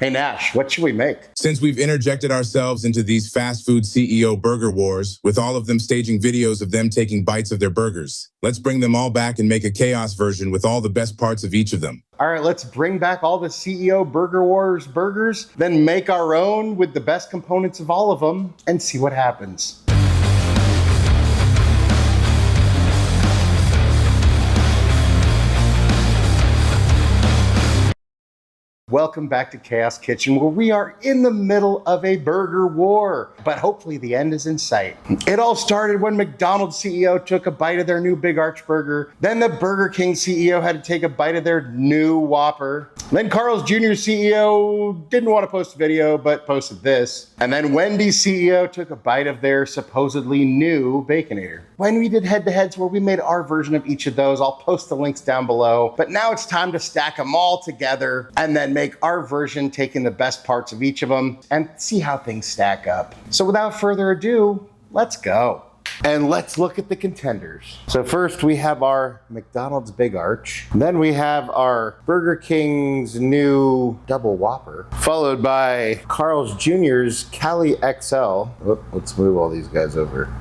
Hey Nash, what should we make? Since we've interjected ourselves into these fast food CEO burger wars, with all of them staging videos of them taking bites of their burgers, let's bring them all back and make a chaos version with all the best parts of each of them. All right, let's bring back all the CEO Burger Wars burgers, then make our own with the best components of all of them and see what happens. Welcome back to Chaos Kitchen, where we are in the middle of a burger war, but hopefully the end is in sight. It all started when McDonald's CEO took a bite of their new Big Arch burger. Then the Burger King CEO had to take a bite of their new Whopper. Then Carl's Jr. CEO didn't want to post a video, but posted this. And then Wendy's CEO took a bite of their supposedly new Baconator. When we did head-to-heads where we made our version of each of those, I'll post the links down below. But now it's time to stack them all together and then make our version taking the best parts of each of them and see how things stack up. So without further ado, let's go. And let's look at the contenders. So first we have our McDonald's Big Arch. Then we have our Burger King's new Double Whopper, followed by Carl's Jr.'s Cali XL. Let's move all these guys over.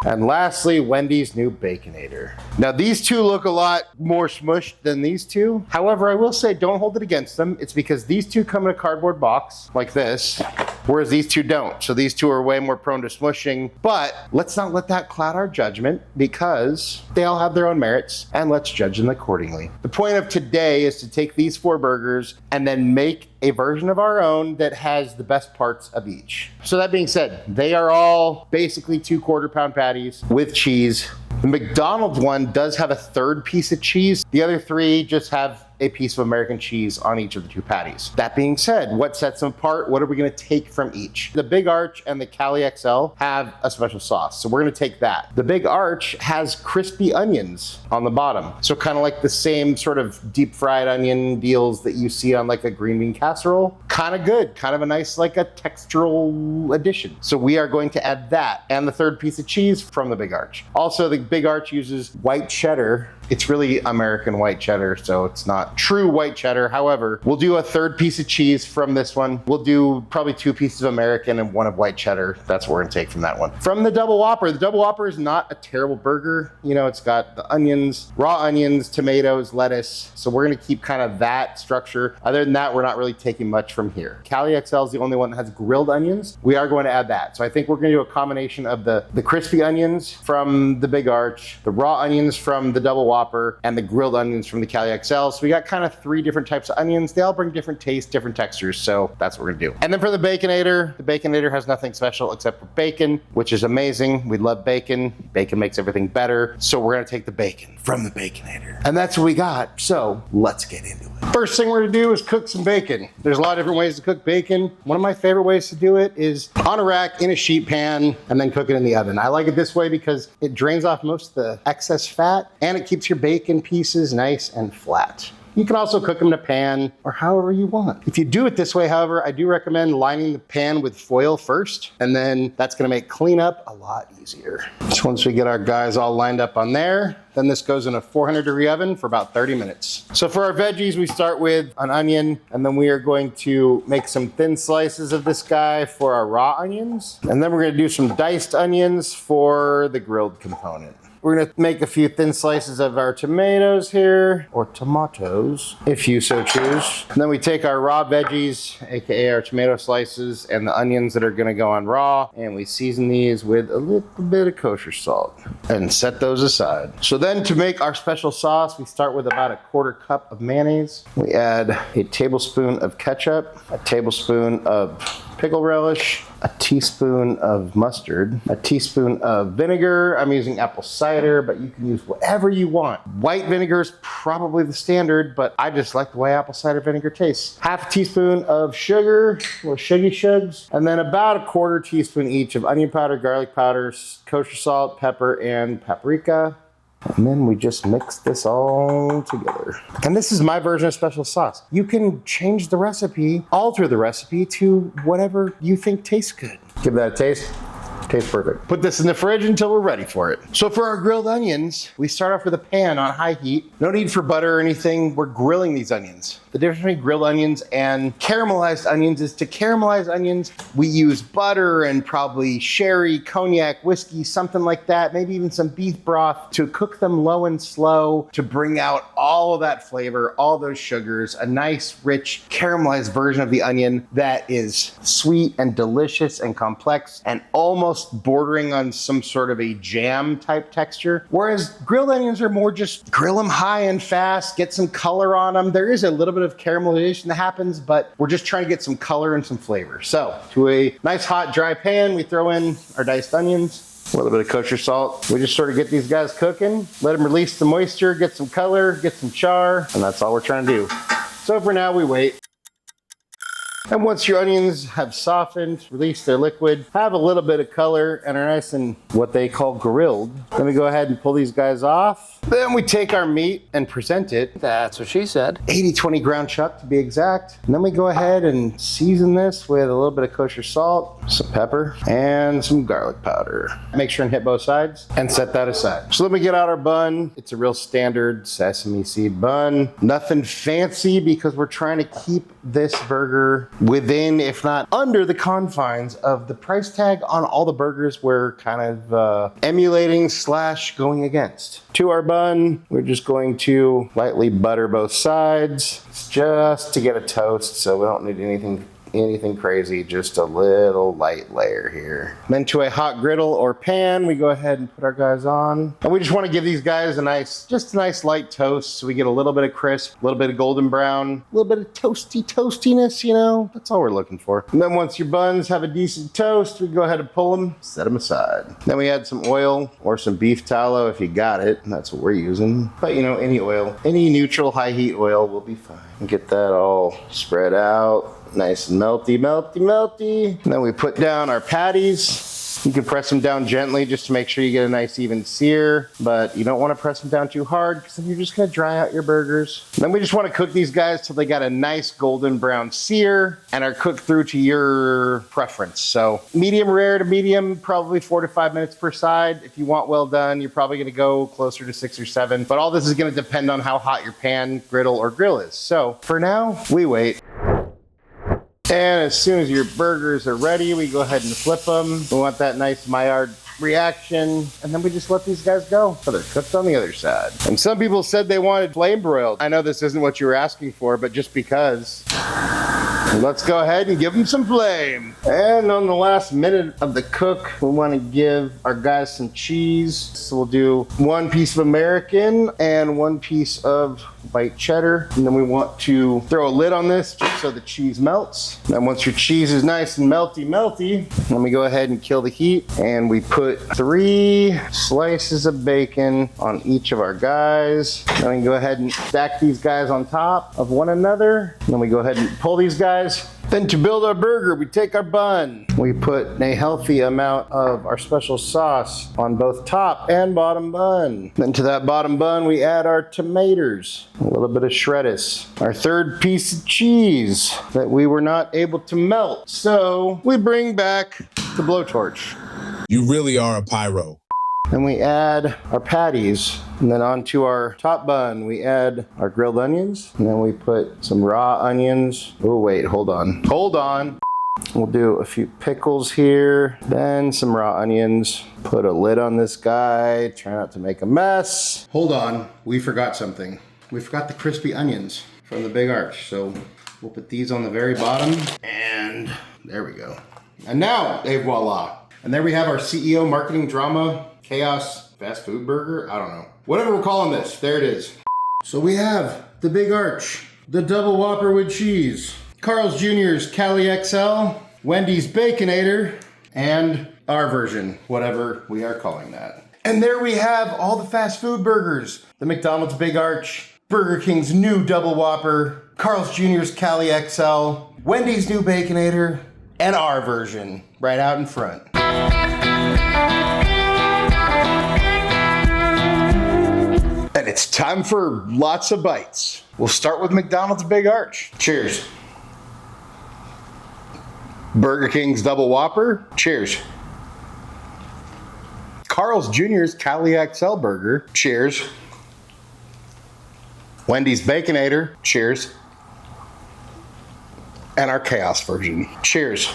And lastly, Wendy's new Baconator. Now these two look a lot more smushed than these two. However, I will say don't hold it against them. It's because these two come in a cardboard box like this, whereas these two don't. So these two are way more prone to smushing, but let's not let that cloud our judgment because they all have their own merits and let's judge them accordingly. The point of today is to take these 4 burgers and then make a version of our own that has the best parts of each. So that being said, they are all basically 2 quarter-pound patties with cheese. The McDonald's one does have a 3rd piece of cheese. The other 3 just have a piece of American cheese on each of the 2 patties. That being said, what sets them apart? What are we gonna take from each? The Big Arch and the Cali XL have a special sauce, so we're gonna take that. The Big Arch has crispy onions on the bottom. So kind of like the same sort of deep fried onion deals that you see on like a green bean casserole. Kind of good, kind of a nice like a textural addition. So we are going to add that and the 3rd piece of cheese from the Big Arch. Also, the Big Arch uses white cheddar. It's really American white cheddar, so it's not true white cheddar. However, we'll do a 3rd piece of cheese from this one. We'll do probably 2 pieces of American and 1 of white cheddar. That's what we're gonna take from that one. From the Double Whopper, the Double Whopper is not a terrible burger. You know, it's got the onions, raw onions, tomatoes, lettuce. So we're gonna keep kind of that structure. Other than that, we're not really taking much from here. Cali XL is the only one that has grilled onions. We are going to add that. So I think we're gonna do a combination of the crispy onions from the Big Arch, the raw onions from the Double Whopper, and the grilled onions from the Cali XL. So we got kind of 3 different types of onions. They all bring different tastes, different textures. So that's what we're gonna do. And then for the Baconator has nothing special except for bacon, which is amazing. We love bacon. Bacon makes everything better. So we're gonna take the bacon from the Baconator. And that's what we got. So let's get into it. First thing we're gonna do is cook some bacon. There's a lot of different ways to cook bacon. One of my favorite ways to do it is on a rack in a sheet pan and then cook it in the oven. I like it this way because it drains off most of the excess fat and it keeps your bacon pieces nice and flat. You can also cook them in a pan or however you want. If you do it this way, however, I do recommend lining the pan with foil first, and then that's gonna make cleanup a lot easier. So once we get our guys all lined up on there, then this goes in a 400-degree oven for about 30 minutes. So for our veggies, we start with an onion, and then we are going to make some thin slices of this guy for our raw onions. And then we're gonna do some diced onions for the grilled component. We're gonna make a few thin slices of our tomatoes here, or tomatoes, if you so choose. And then we take our raw veggies, AKA our tomato slices, and the onions that are gonna go on raw, and we season these with a little bit of kosher salt and set those aside. So then to make our special sauce, we start with about a 1/4 cup of mayonnaise. We add a tablespoon of ketchup, a tablespoon of pickle relish, a teaspoon of mustard, a teaspoon of vinegar. I'm using apple cider, but you can use whatever you want. White vinegar is probably the standard, but I just like the way apple cider vinegar tastes. Half a teaspoon of sugar, little sugary shugs, and then about a 1/4 teaspoon each of onion powder, garlic powder, kosher salt, pepper, and paprika. And then we just mix this all together. And this is my version of special sauce. You can change the recipe, alter the recipe to whatever you think tastes good. Give that a taste. Tastes perfect. Put this in the fridge until we're ready for it. So for our grilled onions, we start off with a pan on high heat. No need for butter or anything. We're grilling these onions. The difference between grilled onions and caramelized onions is to caramelize onions, we use butter and probably sherry, cognac, whiskey, something like that, maybe even some beef broth to cook them low and slow to bring out all of that flavor, all those sugars, a nice, rich, caramelized version of the onion that is sweet and delicious and complex and almost bordering on some sort of a jam type texture. Whereas grilled onions are more just grill them high and fast, get some color on them. There is a little bit of caramelization that happens, but we're just trying to get some color and some flavor. So to a nice hot dry pan, we throw in our diced onions, a little bit of kosher salt. We just sort of get these guys cooking, let them release the moisture, get some color, get some char, and that's all we're trying to do. So for now, we wait. And once your onions have softened, released their liquid, have a little bit of color, and are nice and what they call grilled, then we go ahead and pull these guys off. Then we take our meat and present it. That's what she said. 80-20 ground chuck to be exact. And then we go ahead and season this with a little bit of kosher salt, some pepper, and some garlic powder. Make sure and hit both sides and set that aside. So let me get out our bun. It's a real standard sesame seed bun. Nothing fancy because we're trying to keep this burger within, if not under, the confines of the price tag on all the burgers we're kind of emulating / going against. To our bun, we're just going to lightly butter both sides. It's just to get a toast, so we don't need anything crazy, just a little light layer here. Then to a hot griddle or pan, we go ahead and put our guys on. And we just want to give these guys a nice light toast so we get a little bit of crisp, a little bit of golden brown, a little bit of toastiness, you know? That's all we're looking for. And then once your buns have a decent toast, we go ahead and pull them, set them aside. Then we add some oil or some beef tallow if you got it, and that's what we're using. But you know, any oil, any neutral high heat oil will be fine. And get that all spread out. Nice and melty. And then we put down our patties. You can press them down gently just to make sure you get a nice even sear, but you don't want to press them down too hard because then you're just going to dry out your burgers. And then we just want to cook these guys till they got a nice golden brown sear and are cooked through to your preference. So medium rare to medium, probably 4 to 5 minutes per side. If you want well done, you're probably going to go closer to 6 or 7, but all this is going to depend on how hot your pan, griddle, or grill is. So for now, we wait. And as soon as your burgers are ready, we go ahead and flip them. We want that nice Maillard reaction, and then we just let these guys go. So they're cooked on the other side. And some people said they wanted flame broiled. I know this isn't what you were asking for, but just because, let's go ahead and give them some flame. And on the last minute of the cook, we want to give our guys some cheese. So we'll do 1 piece of American and 1 piece of white cheddar. And then we want to throw a lid on this just so the cheese melts. And once your cheese is nice and melty, then we go ahead and kill the heat. And we put 3 slices of bacon on each of our guys. Then we go ahead and stack these guys on top of one another. And then we go ahead and pull these guys. Then to build our burger, we take our bun. We put a healthy amount of our special sauce on both top and bottom bun. Then to that bottom bun, we add our tomatoes, a little bit of shreddis, our 3rd piece of cheese that we were not able to melt. So we bring back the blowtorch. You really are a pyro. Then we add our patties, and then onto our top bun, we add our grilled onions, and then we put some raw onions. Oh wait, hold on. We'll do a few pickles here, then some raw onions. Put a lid on this guy, try not to make a mess. Hold on, we forgot something. We forgot the crispy onions from the Big Arch, so we'll put these on the very bottom, and there we go. And now, voila. And there we have our CEO marketing drama chaos fast food burger. I don't know. Whatever we're calling this, there it is. So we have the Big Arch, the double Whopper with cheese, Carl's Jr.'s Cali XL, Wendy's Baconator, and our version, whatever we are calling that. And there we have all the fast food burgers. The McDonald's Big Arch, Burger King's new double Whopper, Carl's Jr.'s Cali XL, Wendy's new Baconator, and our version right out in front. And it's time for lots of bites. We'll start with McDonald's Big Arch. Cheers. Burger King's Double Whopper. Cheers. Carl's Jr.'s Cali XL burger. Cheers. Wendy's Baconator. Cheers. And our chaos version. Cheers.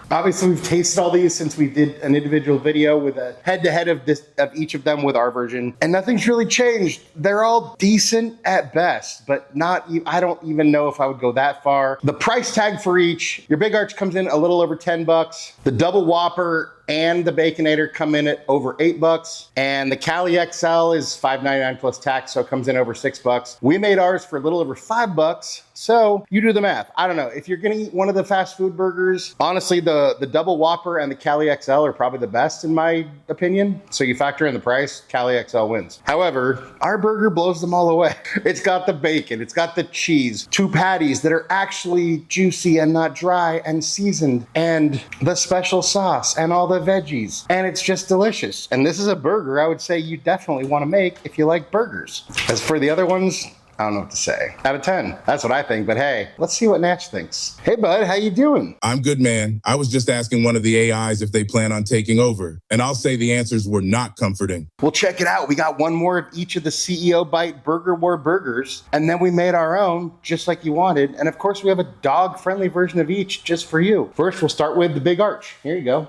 Obviously, we've tasted all these since we did an individual video with a head-to-head of each of them with our version, and nothing's really changed. They're all decent at best, but I don't even know if I would go that far. The price tag for each, your Big Arch comes in a little over 10 bucks. The double Whopper and the Baconator come in at over 8 bucks, and the Cali XL is $5.99 plus tax, so it comes in over 6 bucks. We made ours for a little over 5 bucks, so you do the math. I don't know, if you're gonna eat one of the fast food burgers, honestly, the double Whopper and the Cali XL are probably the best in my opinion, so you factor in the price, Cali XL wins. However, our burger blows them all away. It's got the bacon, it's got the cheese, 2 patties that are actually juicy and not dry and seasoned, and the special sauce and all the veggies, and it's just delicious. And this is a burger I would say you definitely want to make if you like burgers. As for the other ones, I don't know what to say. Out of 10, that's what I think, but hey, let's see what Nash thinks. Hey bud, how you doing? I'm good, man. I was just asking one of the AIs if they plan on taking over, and I'll say the answers were not comforting. Well, check it out. We got one more of each of the CEO Bite Burger War burgers, and then we made our own, just like you wanted, and of course we have a dog-friendly version of each just for you. First, we'll start with the Big Arch. Here you go.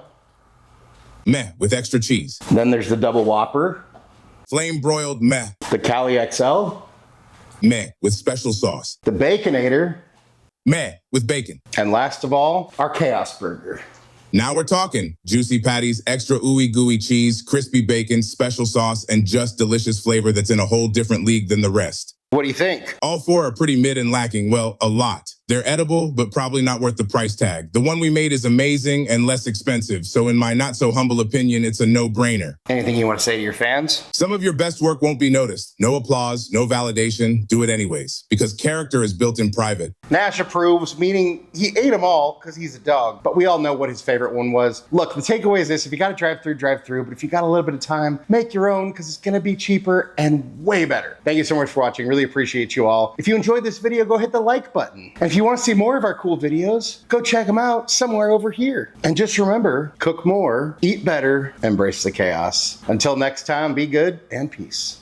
Meh, with extra cheese. Then there's the double Whopper. Flame broiled meh. The Cali XL. Meh, with special sauce. The Baconator. Meh, with bacon. And last of all, our Chaos Burger. Now we're talking. Juicy patties, extra ooey gooey cheese, crispy bacon, special sauce, and just delicious flavor that's in a whole different league than the rest. What do you think? All 4 are pretty mid and lacking, well, a lot. They're edible, but probably not worth the price tag. The one we made is amazing and less expensive, so in my not so humble opinion, it's a no-brainer. Anything you want to say to your fans? Some of your best work won't be noticed. No applause, no validation, do it anyways, because character is built in private. Nash approves, meaning he ate them all because he's a dog, but we all know what his favorite one was. Look, the takeaway is this: if you got a drive-thru, but if you got a little bit of time, make your own because it's gonna be cheaper and way better. Thank you so much for watching. Really appreciate you all. If you enjoyed this video, go hit the like button. And if you want to see more of our cool videos, go check them out somewhere over here. And just remember, cook more, eat better, embrace the chaos. Until next time, be good and peace.